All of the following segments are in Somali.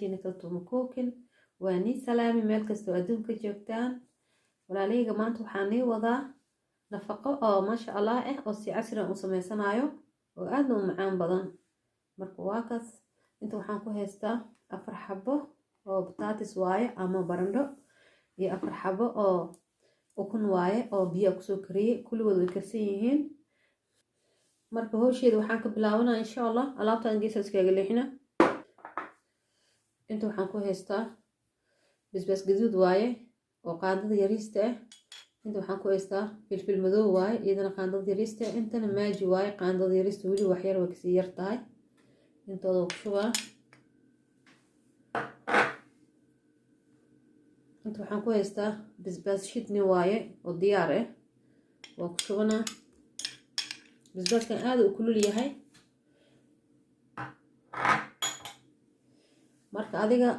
walaashiina kaltuuma kookin waa nii salaami meel kastoo adduunka joogtaan walaalahayga maanta waxaan nii wadaa nafaqo oo maasha allah ah oo si casri u sameysanayo oo aad u macaan badan marka waa kaas inta waxaan ku haystaa 4 xabo oo bataatis waaye ama barandho iyo 4 xabo oo ukun waaye oo biyo ku soo kariyay kulligood way karsan yihiin marka hawsheeda waxaan ka bilaabanaa insha Allah alaabtaan geesaas kaga leexina inta waxaan ku haystaa basbaas gaduud waaye oo qaandada yariista ah inta waxaan ku haystaa filfil madow waaye iyadana qaandada yariista ah intana maaji waaye qaandada yariista wali wax yar way ka sii yar tahay intooda ku shubaa inta waxaan ku haystaa basbaas shidni waaye oo diyaar ah waa ku shubanaa basbaaskan aad u kulul yahay marka adiga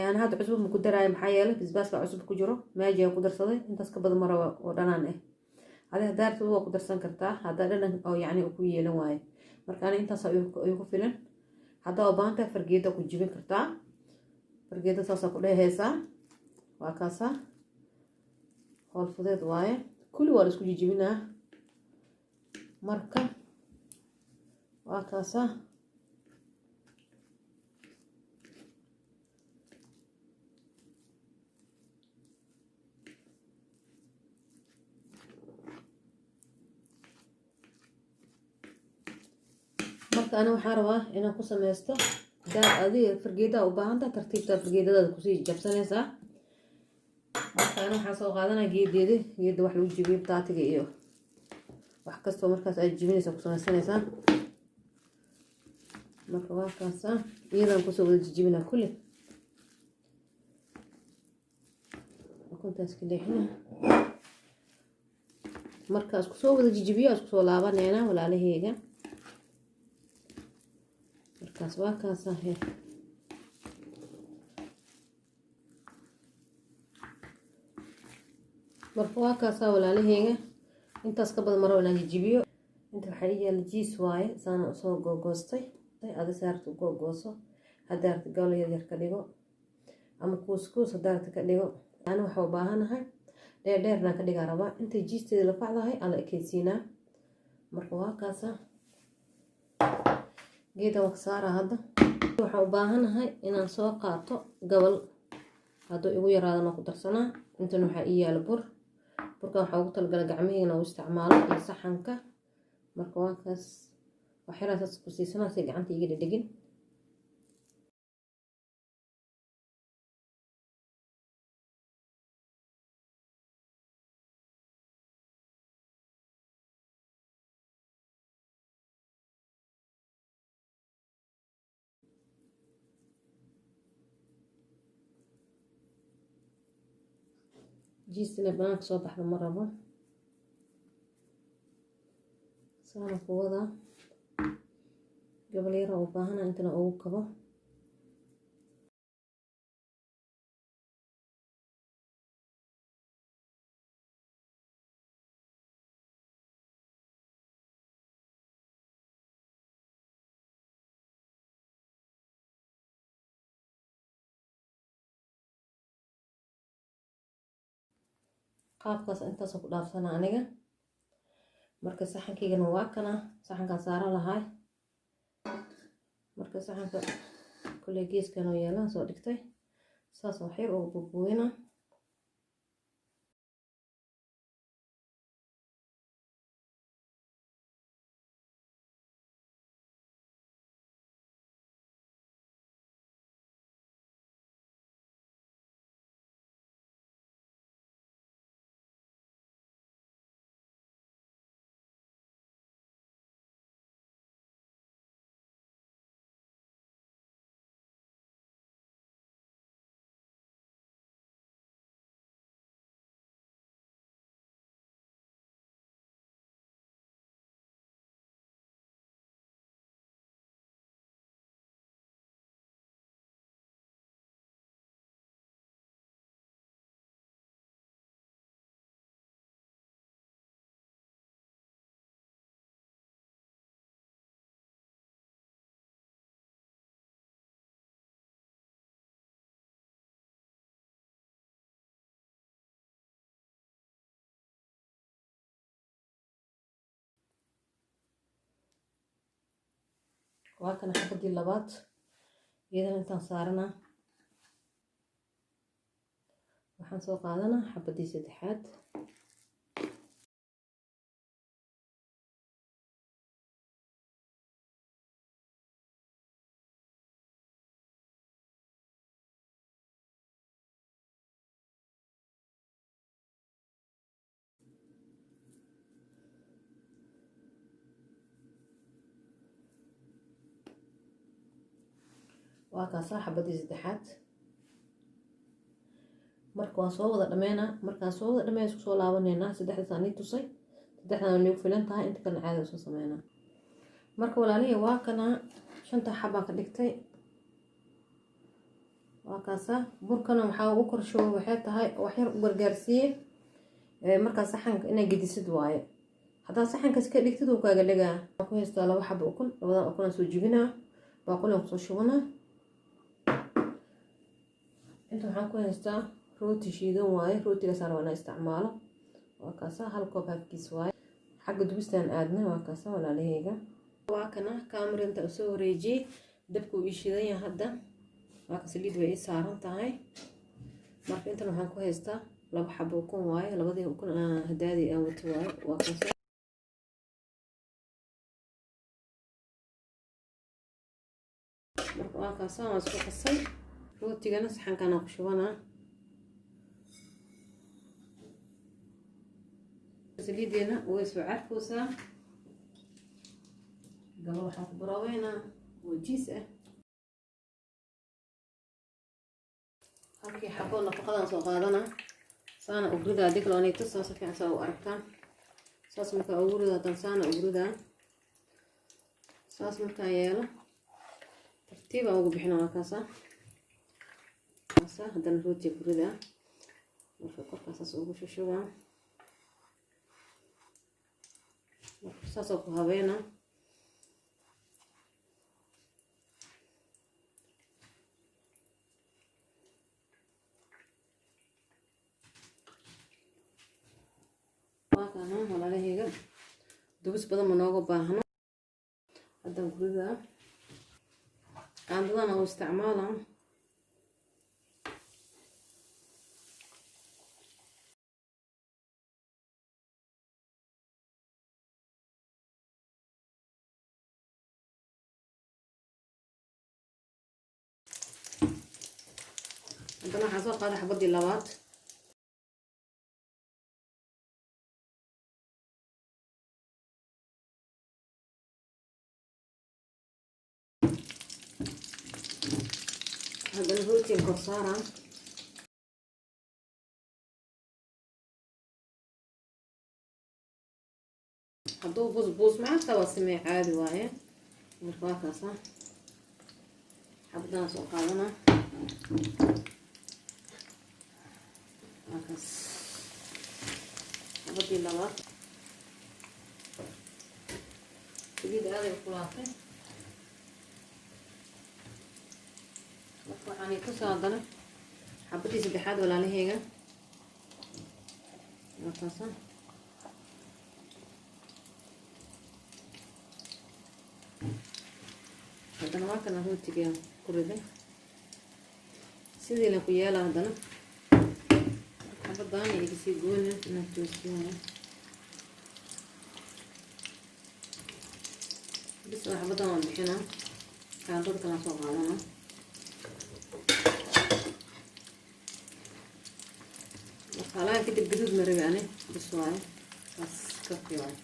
aan hadda cusub ma ku daraayo maxaa yeelay basbaaska cusub ku jiro maaji aan ku darsaday intaas ka badan maraba oo dhanaan ah adiga daartu waa ku darsan kartaa hadda dhanaan oo yacni ku yeelan waaye marka ana intaas ayuu ku filan hadda oo baanta fargeedo ku jibin kartaa fargeedo saas ku dheehaysaa waa kaasa hool fudeed waaye kulli waa isku jijibinaa marka waa kaasa marka ana waxaan rabaa inaan ku sameysto daal adiga fargeeda u baahan tahay tartiibta fargeedada ku sii jabsanaysaa marka ana waxaan soo qaadanaa geedda wax lagu jibiyo taatiga iyo wax kastoo markaas ay jibinaysa ku sameysanaysaa marka waa kaasa iyadaan ku soo wada jijibinaa kulli ukuntaas ka leexina marka isku soo wada jijibiyo isku soo laabanayna walaalahayga markaas waa kaasa marka waa kaasa walaalahayga intaas ka badan maro inaan jijibiyo inta waxaa ii yaala jiis waaye saana usoo googoostay ada saarta googooso haddaa rabta gawla yar ka dhigo ama kuuskuus haddaa rabta ka dhigo ana waxaa u baahanahay dheerdheerna ka dhigaa rabaa intay jiisteeda la facdahay ala ekeysiinaa marka waa kaasa geeda wax saara hadda waxaa u baahanahay inaan soo qaato gabal hadduu igu yaraadana ku darsanaa intan waxaa ii yaala burka waxaa ugu talagalay gacmahayna u isticmaalo iyo saxanka marka waa kaas waxyaraas ku siisanaa si gacanta iga dhedhegin jiistina banaanka soo baxda ma rabo saana ku wadaa gabal yara u baahana intana ugu kabo qaabkaas intaas ku dhaafsana aniga marka saxankaygana waa kana saxanka saara lahaay marka saxanka kulli geeskan oo yeelan soo dhigtay saas wax yar oo bubuina waa kana xabadii labaad iyadana intaan saarana waxaan soo qaadana xabadii saddexaad waa kaasa xabadii saddexaad marka waan soo wada dhameynaa markaan soo wada dhameeyo isku soo laabaneynaa saddexdaas aan tusay saddexdan way filan tahay inta kalena caadi soo sameynaa marka walaalihi waa kana shanta xabaa ka dhigtay waa kaasa burkana waxaa ugu korsho waxay tahay wax yar u gargaarsiye markaa saxanka inay gedisid waaye haddaa saxankaas ka dhigtid uu kaaga dhagaa ku haystaa laba xabo ukun labadan ukun aan soo jibinaa baaqulian kusoo shubanaa inta waxaan ku haystaa rooti shiidan waaye rootigaas aan rabaa inaan isticmaalo waa kaasa hal koob habkiis waaye xagga dubistaan aadna waa kaasa walaalahayga waa kana kaamirinta usoo wareejiyey dabka uu ii shiidan yahay hadda waa ka saliid way ii saaran tahay marka intan waxaan ku haystaa laba xabo ukun waaye labadii ukun hadaadii aan wato waaye waa kaasa marka waa kaasa waan isku qasay rootigana saxankaan ku shubanaa saliideena way soo carfoosaa gaba waxaan ku baraaweynaa wajiis ah halkii xabo nafaqadan soo qaadana saana ugrida digloonayto saas fiican saa u aragtaan saas markaa ugrida tan saana ugrida saas markaa yeelo tartiib aan ugu bixinaa waa kaasa haddana rooti ugrida marka korkaasaas ugu shushubaa marka saasoo ku habeena waa kana walaalahayga dubis badan ma nooga baahno haddaan gurida qaandadana u isticmaalaa haddana waxaan soo qaaday xabadii labaad haddana rootiga kor saaraan hadduu busbuus maanta waa samee caadi waaye marka waa kaasa xabadana soo qaadana waa kaas xabadii labaad saliid aaday u kulaatay marka waxaan kusoo haddana xabadii saddexaad walaalahayga waa kaasa haddana waa kana rootiga ku riday sidii la ku yeela haddana xabadaan ay kasii goona inaan toosiyo bis waa xabadan waan bixinaa kaandada kalaan soo qaadana marqaalaha kadib gaduud ma rabi ani bis waaye bas kafki waaye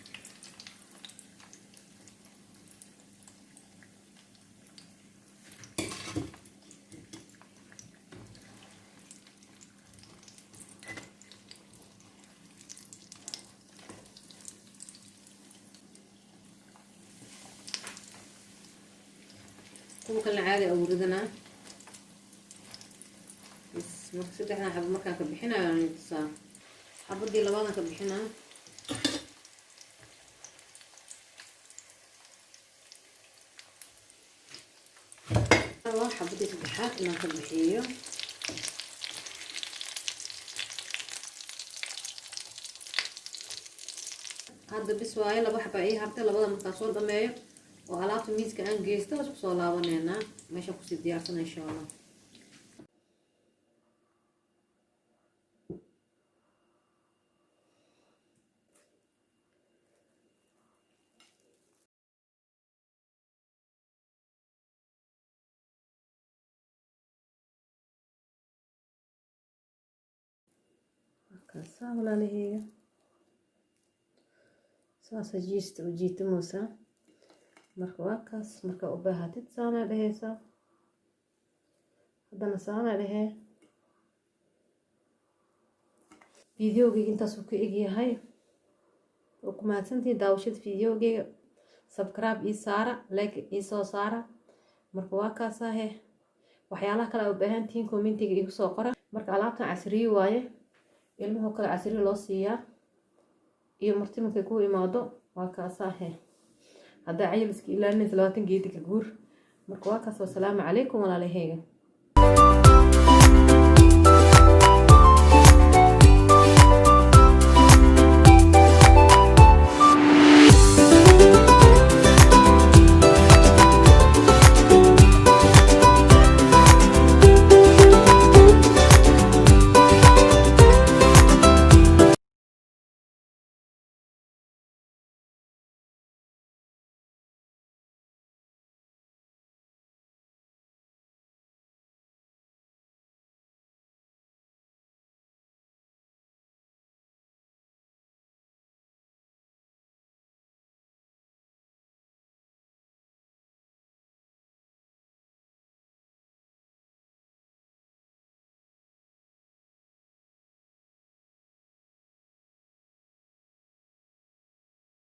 ممكن العادي أوردنا بس مقصود إحنا حب مكان كبحنا يعني تصار حبدي لبعضنا كبحنا والله حبدي سبحات ما كبحيه هذا بس واي لبا حبا إيه هرتي لبعض مكاسور دمايا وعلاقة ميز كأن جيسته وش بصولا ونينا ماشي كوسي ديارتنا إن شاء الله. كاسا ولا لهي ساسا جيست وجيت موسى مركا واكاس مركا أباهاتي تسانا لهيسا هدنا سانا لهي فيديوغي انتا سوكي ايجي هاي وكماتنتي داوشد فيديوغي سبسكرايب اي سارة لايك اي سو سارة مركا واكاسا هي waxyaalaha kale u baahan tihiin commentiga igu soo qora marka alaabtan casriye waaye ilmuhu kale casriye loo siiyaa iyo marti markay ku imaado waa kaasaa he hadda cayil iska ilaalinaysa 20 geedi ka guur marka waa kaas. Wassalaamu calaykum walaalahayga.